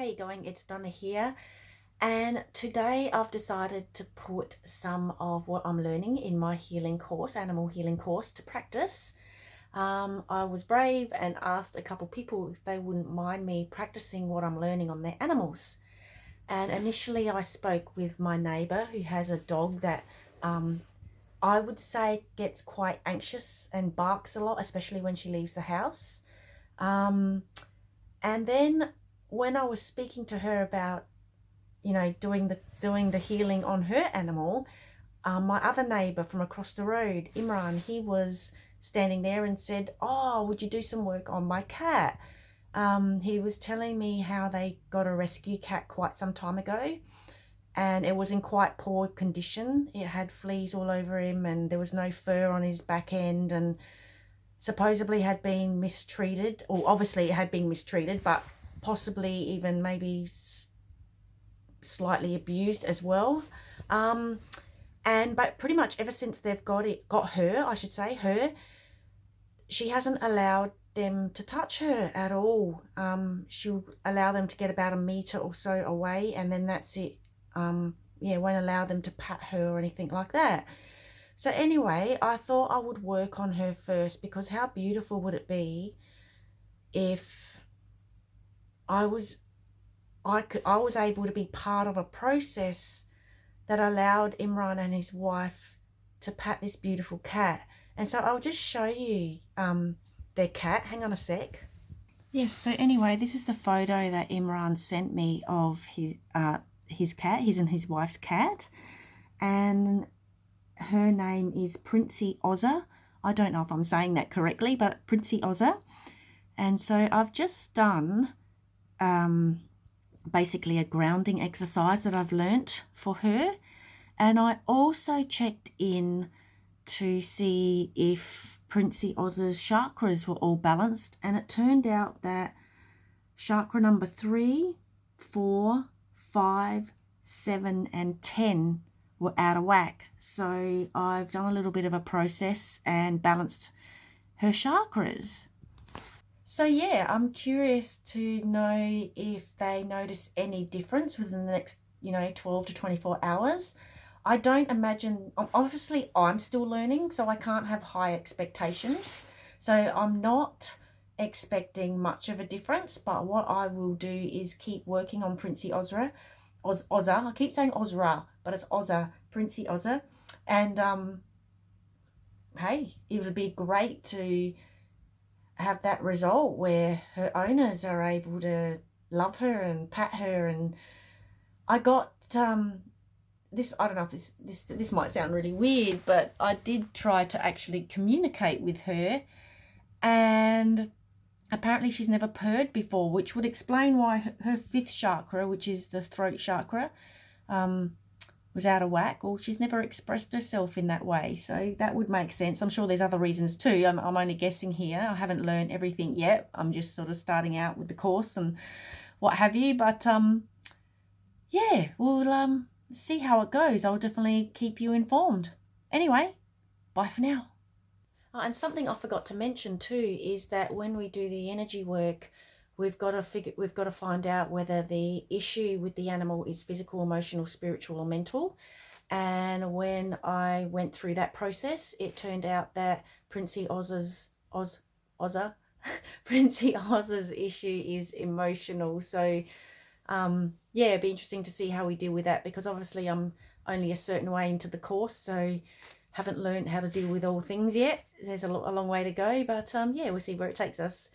how you going? It's Donna here, and today I've decided to put some of what I'm learning in my healing course, animal healing course, to practice. I was brave and asked a couple people if they wouldn't mind me practicing what I'm learning on their animals. And initially I spoke with my neighbour who has a dog that I would say gets quite anxious and barks a lot, especially when she leaves the house. And then when I was speaking to her about, doing the healing on her animal, my other neighbour from across the road, Imran, he was standing there and said, "Oh, would you do some work on my cat?" He was telling me how they got a rescue cat quite some time ago, and it was in quite poor condition. It had fleas all over him, and there was no fur on his back end, and supposedly had been mistreated, or obviously it had been mistreated, but possibly even maybe slightly abused as well. But pretty much ever since they've got her, I should say, she hasn't allowed them to touch her at all. She'll allow them to get about a meter or so away, and then that's it. Won't allow them to pat her or anything like that. So anyway, I thought I would work on her first, because how beautiful would it be if I was able to be part of a process that allowed Imran and his wife to pat this beautiful cat. And so I'll just show you their cat. Hang on a sec. Yes, so anyway, this is the photo that Imran sent me of his cat, his and his wife's cat. And her name is Princey Ozza. I don't know if I'm saying that correctly, but Princey Ozza. And so I've just done basically a grounding exercise that I've learnt for her. And I also checked in to see if Princey Ozza's chakras were all balanced. And it turned out that chakra number 3, 4, 5, 7 and 10 were out of whack. So I've done a little bit of a process and balanced her chakras. So yeah, I'm curious to know if they notice any difference within the next 12 to 24 hours. I don't imagine, obviously I'm still learning, so I can't have high expectations. So I'm not expecting much of a difference, but what I will do is keep working on Princey Ozra. Ozza. I keep saying Ozra, but it's Ozza, Princey Ozza. And hey, it would be great to have that result where her owners are able to love her and pat her. And I got this, I don't know if this might sound really weird, but I did try to actually communicate with her, and apparently she's never purred before, which would explain why her 5th chakra, which is the throat chakra, was out of whack, or she's never expressed herself in that way. So that would make sense. I'm sure there's other reasons too. I'm only guessing here. I haven't learned everything yet. I'm just sort of starting out with the course and what have you. But yeah, we'll see how it goes. I'll definitely keep you informed. Anyway, bye for now. And something I forgot to mention too is that when we do the energy work, we've got to find out whether the issue with the animal is physical, emotional, spiritual, or mental. And when I went through that process, it turned out that Princey Ozza's Princey Ozza's issue is emotional. So yeah, it'd be interesting to see how we deal with that, because obviously I'm only a certain way into the course, so haven't learned how to deal with all things yet. There's a long way to go, but yeah, we'll see where it takes us.